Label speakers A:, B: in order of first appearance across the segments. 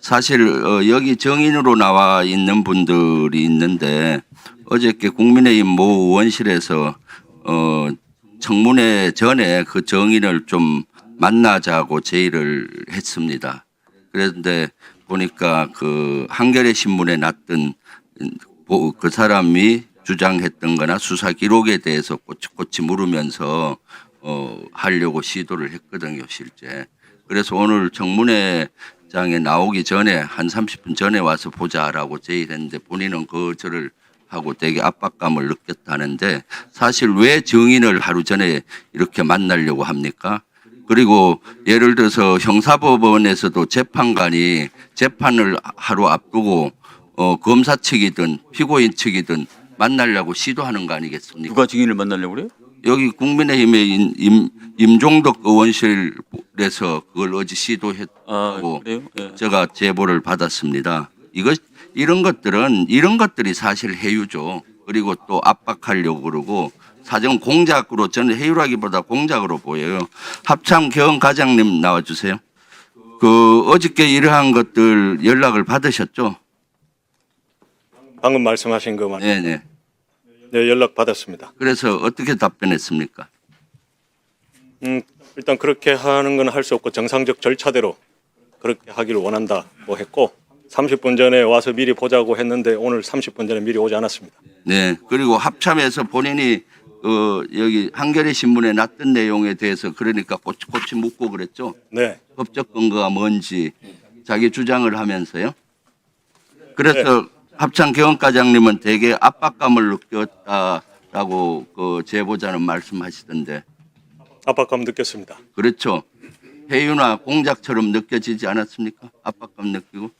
A: 사실 여기 정인으로 나와 있는 분들이 있는데 어저께 국민의힘 모 의원실에서 청문회 전에 그 정인을 좀 만나자고 제의를 했습니다. 그런데 보니까 그 한겨레 신문에 났던 그 사람이 주장했던 거나 수사 기록에 대해서 꼬치꼬치 물으면서 하려고 시도를 했거든요, 실제. 그래서 오늘 청문회장에 나오기 전에 한 30분 전에 와서 보자라고 제의를 했는데 본인은 저를 하고 되게 압박감을 느꼈다는데 사실 왜 정인을 하루 전에 이렇게 만나려고 합니까? 그리고 예를 들어서 형사법원에서도 재판관이 재판을 하루 앞두고 검사 측이든 피고인 측이든 만나려고 시도하는 거 아니겠습니까?
B: 누가 증인을 만나려고 그래요?
A: 여기 국민의힘의 임종덕 의원실에서 그걸 어제 시도했고
B: 그래요? 예.
A: 제가 제보를 받았습니다. 이런 것들이 사실 해유죠. 그리고 또 압박하려고 그러고 사정 공작으로 저는 해유라기보다 공작으로 보여요. 합참 개헌 과장님 나와주세요. 어저께 이러한 것들 연락을 받으셨죠?
C: 방금 말씀하신 거 맞나요?
A: 네네.
C: 네, 연락 받았습니다.
A: 그래서 어떻게 답변했습니까?
C: 일단 그렇게 하는 건 할 수 없고 정상적 절차대로 그렇게 하기를 원한다 뭐 했고 30분 전에 와서 미리 보자고 했는데 오늘 30분 전에 미리 오지 않았습니다.
A: 네. 그리고 합참에서 본인이 여기 한겨레 신문에 났던 내용에 대해서 그러니까 꼬치꼬치 묻고 그랬죠.
C: 네,
A: 법적 근거가 뭔지 자기 주장을 하면서요. 그래서 합참 개헌과장님은 되게 압박감을 느꼈다라고 그 제보자는 말씀하시던데
C: 압박감 느꼈습니다.
A: 그렇죠. 해유나 공작처럼 느껴지지 않았습니까? 압박감 느끼고.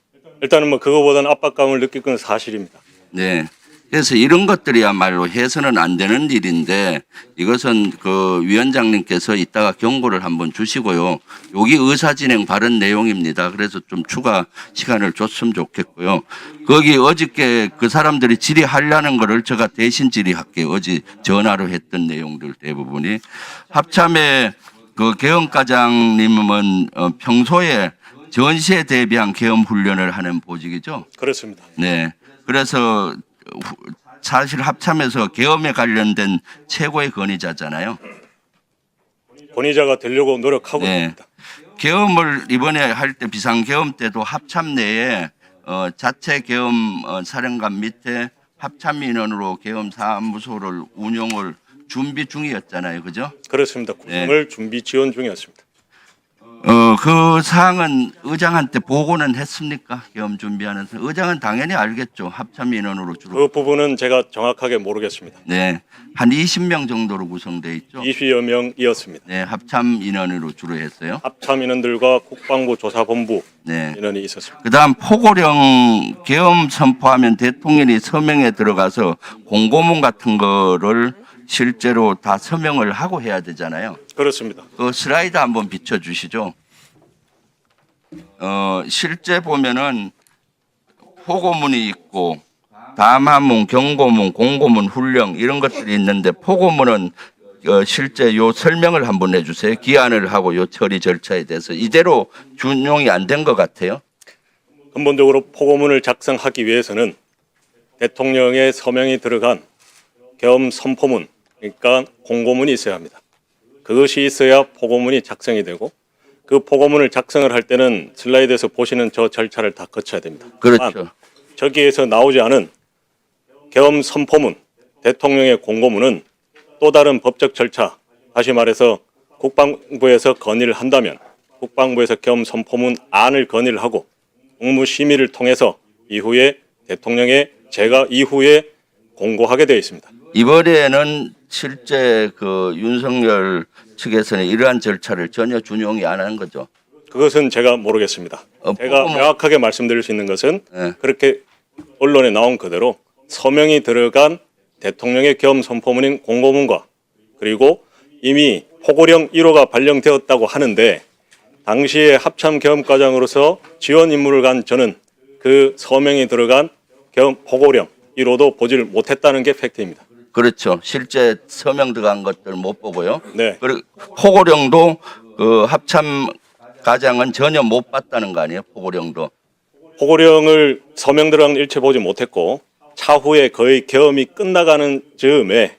C: 일단은 뭐 그거보다는 압박감을 느낄 건 사실입니다.
A: 네. 그래서 이런 것들이야말로 해서는 안 되는 일인데 이것은 그 위원장님께서 이따가 경고를 한번 주시고요. 여기 의사진행 발언 내용입니다. 그래서 좀 추가 시간을 줬으면 좋겠고요. 거기 어저께 그 사람들이 질의하려는 거를 제가 대신 질의할게요. 어제 전화로 했던 내용들 대부분이. 합참의 그 개헌과장님은 평소에 전시에 대비한 계엄 훈련을 하는 보직이죠.
C: 그렇습니다.
A: 네. 그래서 사실 합참에서 계엄에 관련된 최고의 권위자잖아요.
C: 권위자가 되려고 노력하고
A: 네.
C: 있습니다.
A: 계엄을 이번에 할 때 비상계엄 때도 합참 내에 자체 계엄 사령관 밑에 합참 인원으로 계엄 사무소를 운영을 준비 중이었잖아요. 그죠?
C: 그렇습니다. 구성을 준비 지원 중이었습니다.
A: 그 사항은 의장한테 보고는 했습니까? 계엄 준비하는 의장은 당연히 알겠죠. 합참 인원으로 주로.
C: 그 부분은 제가 정확하게 모르겠습니다.
A: 네. 한 20명 정도로 구성되어 있죠.
C: 20여 명이었습니다.
A: 네, 합참 인원으로 주로 했어요.
C: 합참 인원들과 국방부 조사본부
A: 네.
C: 인원이 있었습니다.
A: 그다음 포고령 계엄 선포하면 대통령이 서명에 들어가서 공고문 같은 거를 실제로 다 서명을 하고 해야 되잖아요.
C: 그렇습니다.
A: 그 슬라이드 한번 비춰주시죠. 실제 보면은 포고문이 있고 담화문, 경고문, 공고문, 훈령 이런 것들이 있는데 포고문은 실제 요 설명을 한번 해주세요. 기한을 하고 요 처리 절차에 대해서 이대로 준용이 안 된 것 같아요.
C: 근본적으로 포고문을 작성하기 위해서는 대통령의 서명이 들어간 계엄 선포문, 그러니까 공고문이 있어야 합니다. 그것이 있어야 포고문이 작성이 되고 그 포고문을 작성을 할 때는 슬라이드에서 보시는 저 절차를 다 거쳐야 됩니다.
A: 그렇죠.
C: 저기에서 나오지 않은 계엄 선포문, 대통령의 공고문은 또 다른 법적 절차, 다시 말해서 국방부에서 건의를 한다면 국방부에서 계엄 선포문 안을 건의를 하고 국무심의를 통해서 이후에 대통령의 제가 이후에 공고하게 되어 있습니다.
A: 이번에는 실제 그 윤석열 측에서는 이러한 절차를 전혀 준용이 안 한 거죠.
C: 그것은 제가 모르겠습니다. 제가 명확하게 말씀드릴 수 있는 것은
A: 네.
C: 그렇게 언론에 나온 그대로 서명이 들어간 대통령의 계엄 선포문인 공고문과 그리고 이미 포고령 1호가 발령되었다고 하는데 당시에 합참 계엄과장으로서 지원 임무를 간 저는 그 서명이 들어간 계엄 포고령 1호도 보지를 못했다는 게 팩트입니다.
A: 그렇죠. 실제 서명 들어간 것들 못 보고요.
C: 네.
A: 그리고 포고령도 그 합참 과장은 전혀 못 봤다는 거 아니에요? 포고령도.
C: 포고령을 서명 들어간 일체 보지 못했고 차후에 거의 계엄이 끝나가는 즈음에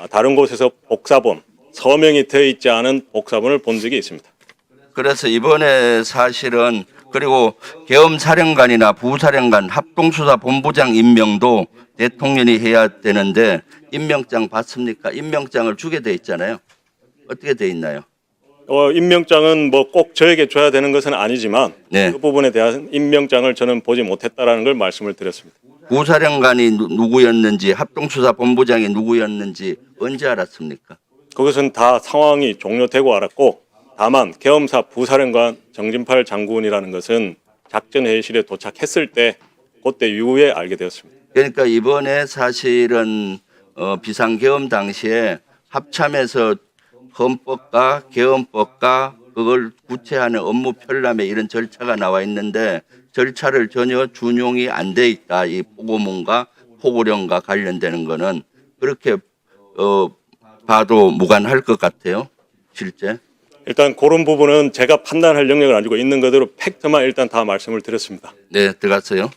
C: 다른 곳에서 복사본, 서명이 되어 있지 않은 복사본을 본 적이 있습니다.
A: 그래서 이번에 사실은 그리고 계엄사령관이나 부사령관 합동수사본부장 임명도 대통령이 해야 되는데 임명장 받습니까? 임명장을 주게 돼 있잖아요. 어떻게 돼 있나요?
C: 임명장은 뭐 꼭 저에게 줘야 되는 것은 아니지만
A: 네.
C: 그 부분에 대한 임명장을 저는 보지 못했다라는 걸 말씀을 드렸습니다.
A: 부사령관이 누구였는지 합동수사본부장이 누구였는지 언제 알았습니까?
C: 그것은 다 상황이 종료되고 알았고 다만 계엄사 부사령관 정진팔 장군이라는 것은 작전회의실에 도착했을 때 그때 이후에 알게 되었습니다.
A: 그러니까 이번에 사실은 비상계엄 당시에 합참에서 헌법과 계엄법과 그걸 구체하는 업무 편람에 이런 절차가 나와 있는데 절차를 전혀 준용이 안 돼 있다. 이 포고문과 포고령과 관련되는 거는 그렇게 봐도 무관할 것 같아요. 실제.
C: 일단 그런 부분은 제가 판단할 영역을 가지고 있는 그대로 팩트만 일단 다 말씀을 드렸습니다.
A: 네, 들어갔어요.